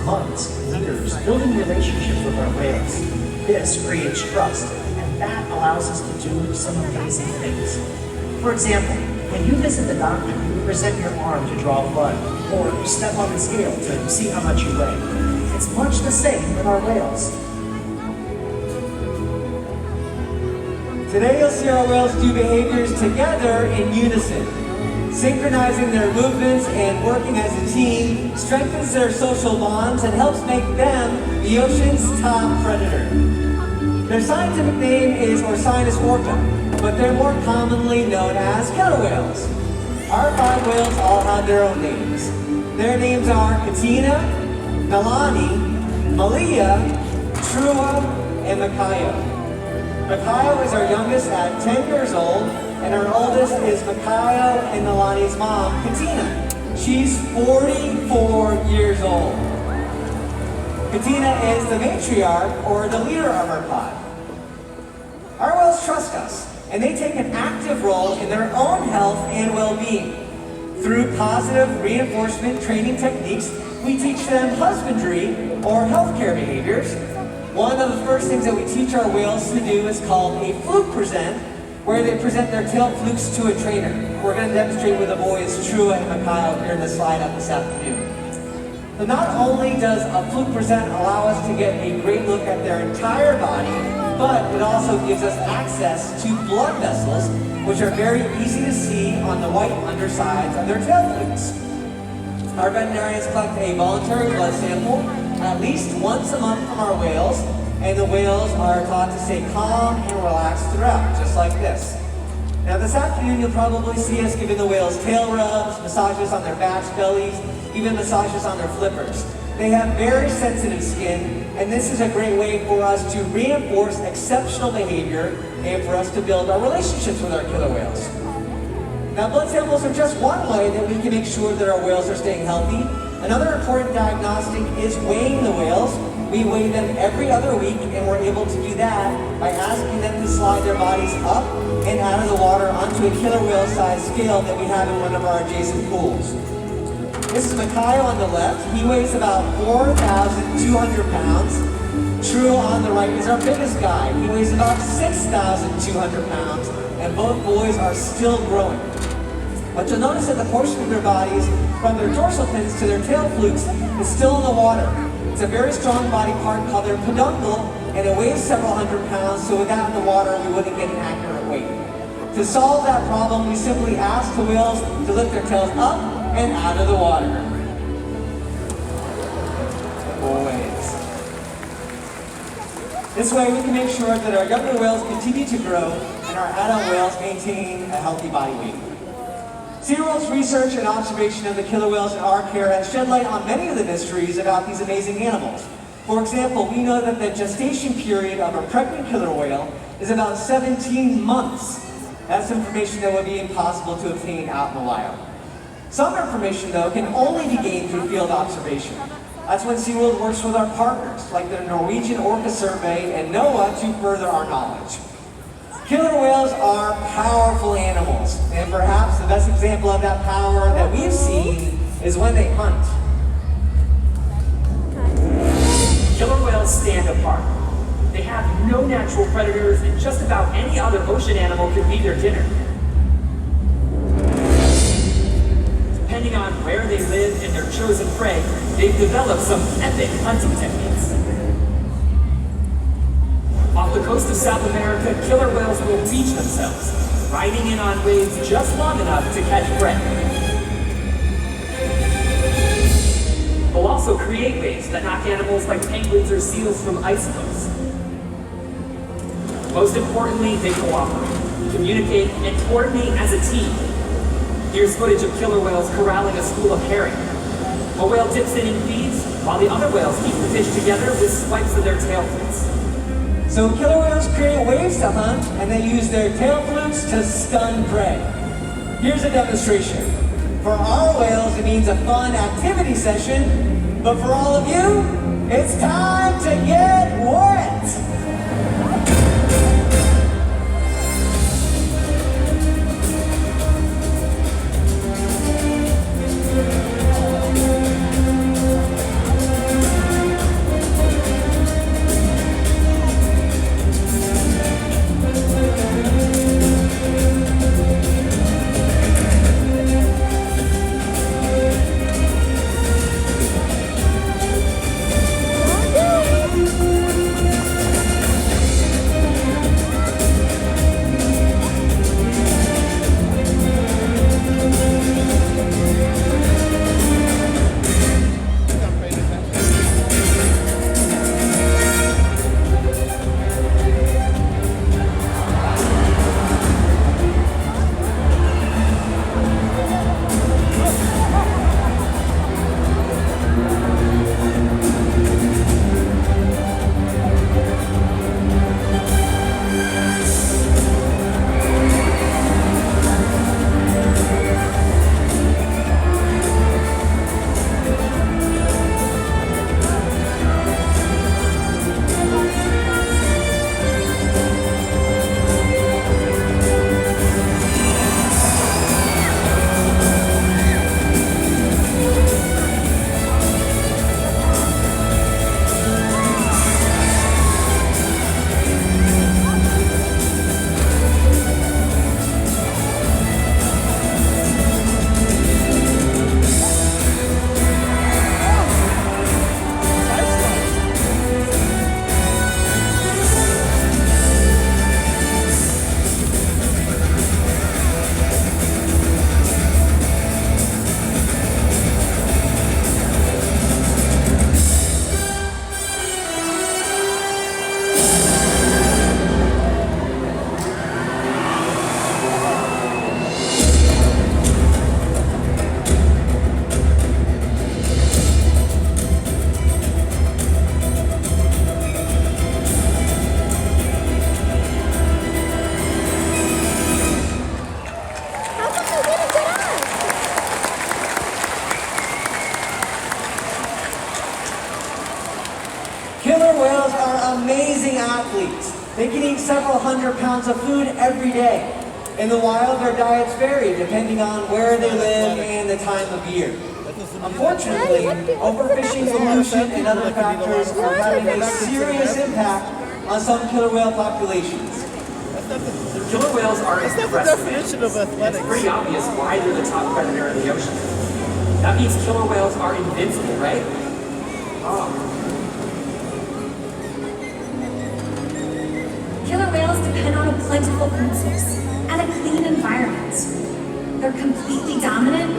months and years building relationships with our whales. This creates trust, and that allows us to do some amazing things. For example, when you visit the doctor, you present your arm to draw blood, or you step on the scale to see how much you weigh. It's much the same with our whales. Today you'll see our whales do behaviors together in unison. Synchronizing their movements and working as a team strengthens their social bonds and helps make them the ocean's top predator. Their scientific name is Orcinus-orca, but they're more commonly known as killer whales. Our 5 whales all have their own names. Their names are Katina, Nalani, Malia, Trua, and Makayo. Makayo is our youngest at 10 years old, and our oldest is Makayo and Nalani's mom, Katina. She's 44 years old. Katina is the matriarch, or the leader of our pod. Our whales trust us, and they take an active role in their own health and well-being. Through positive reinforcement training techniques, we teach them husbandry, or healthcare behaviors. One of the first things that we teach our whales to do is called a fluke present, where they present their tail flukes to a trainer. We're going to demonstrate with the boys, Trua and Makayo, here in the slide up this afternoon. So not only does a fluke present allow us to get a great look at their entire body, but it also gives us access to blood vessels, which are very easy to see on the white undersides of their tail flukes. Our veterinarians collect a voluntary blood sample at least once a month from our whales, and the whales are taught to stay calm and relaxed throughout, just like this. Now this afternoon you'll probably see us giving the whales tail rubs, massages on their backs, bellies, even massages on their flippers. They have very sensitive skin, and this is a great way for us to reinforce exceptional behavior and for us to build our relationships with our killer whales. Now blood samples are just one way that we can make sure that our whales are staying healthy. Another important diagnostic is weighing the whales. We weigh them every other week, and we're able to do that by asking them to slide their bodies up and out of the water onto a killer whale-sized scale that we have in one of our adjacent pools. This is Makayo on the left. He weighs about 4,200 pounds. Trua on the right is our biggest guy. He weighs about 6,200 pounds, and both boys are still growing. But you'll notice that the portion of their bodies, from their dorsal fins to their tail flukes, is still in the water. It's a very strong body part called their peduncle, and it weighs several hundred pounds, so with that in the water, we wouldn't get an accurate weight. To solve that problem, we simply ask the whales to lift their tails up and out of the water. Boys. This way, we can make sure that our younger whales continue to grow and our adult whales maintain a healthy body weight. Seaworld's research and observation of the killer whales in our care has shed light on many of the mysteries about these amazing animals. For example, we know that the gestation period of a pregnant killer whale is about 17 months. That's information that would be impossible to obtain out in the wild. Some information, though, can only be gained through field observation. That's when Seaworld works with our partners, like the Norwegian Orca Survey and NOAA, to further our knowledge. Killer whales are powerful animals, and perhaps the best example of that power that we've seen is when they hunt. Killer whales stand apart. They have no natural predators, and just about any other ocean animal could be their dinner. Depending on where they live and their chosen prey, they've developed some epic hunting techniques. Off the coast of South America, killer whales will beach themselves, riding in on waves just long enough to catch prey. They'll also create waves that knock animals like penguins or seals from icebergs. Most importantly, they cooperate, communicate, and coordinate as a team. Here's footage of killer whales corralling a school of herring. A whale dips in and feeds, while the other whales keep the fish together with swipes of their tail flukes. So killer whales create waves to hunt, and they use their tail flukes to stun prey. Here's a demonstration. For our whales, it means a fun activity session, but for all of you, it's time to get wet! killer whales are amazing athletes. They can eat several hundred pounds of food every day. In the wild, their diets vary depending on where they live and the time of year. Unfortunately, overfishing, pollution, and other factors are having a serious impact on some killer whale populations. Killer whales are That's not the impressive. definition of athletics. It's pretty obvious why they're the top predator in the ocean. That means killer whales are invincible, right? Killer whales depend on a plentiful food source and a clean environment. They're completely dominant,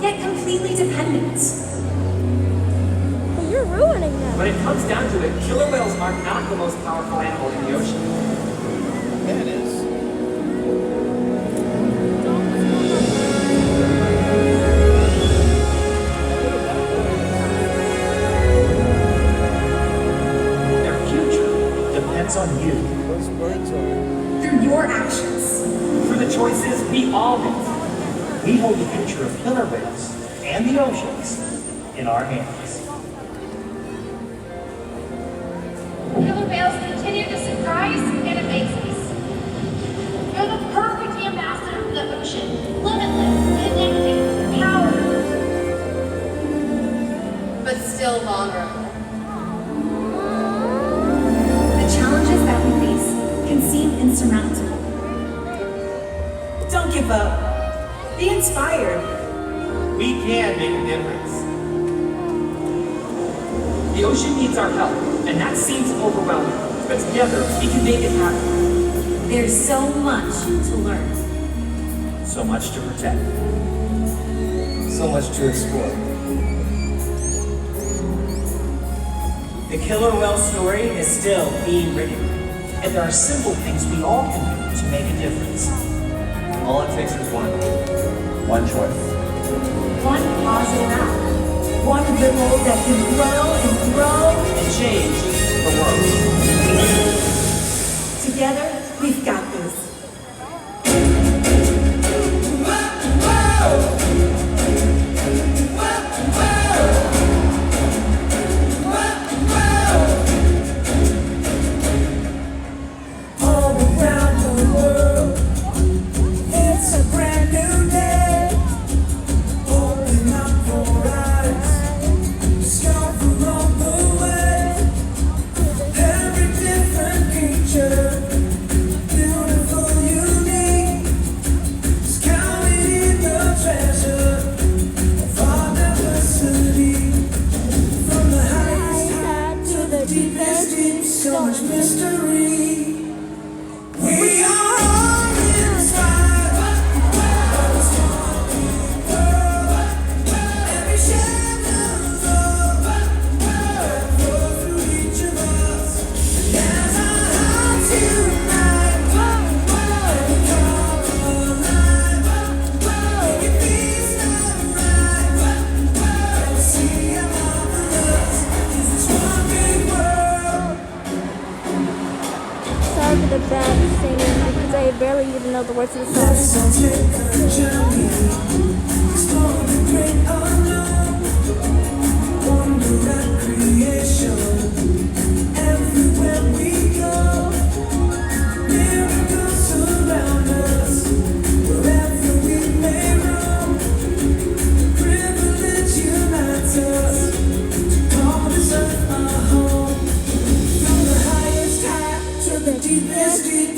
yet completely dependent. But you're ruining them. When it comes down to it, killer whales are not the most powerful animal in the ocean. Yeah, it is. Their future depends on you. Those birds are. Through your actions. Through the choices we all make. We hold the future of killer whales and the oceans in our hands. Killer whales continue to surprise and amaze us. They're the perfect ambassador for the ocean, limitless, connecting, powerful, but still vulnerable. The challenges that we face can seem insurmountable. Don't give up. Be inspired. We can make a difference. The ocean needs our help, and that seems overwhelming. But together, we can make it happen. There's so much to learn. So much to protect. So much to explore. The killer whale story is still being written, and there are simple things we all can do to make a difference. All it takes is one choice. One positive act. One ripple that can grow and grow. And change the world. Together, we've got this. All around the world, it's a brand new day. Open up your eyes, discover on the way. Every different creature, beautiful, unique, is counted in the treasure of our diversity. From the highest high to the deepest deep, so much mystery. We are all inspired by the stormy world. Every shadow's that flow through each of us. As our hearts unite, we come alive. Making peace not right, and see how marvelous is this one big world. Sorry for the bad singing because I barely even know the words of the song. Let's all take a journey, explore the great unknown, wonder at creation. Everywhere we go, miracles surround us. Wherever we may roam, privilege unites us to call this earth our home. From the highest high to the deepest deep,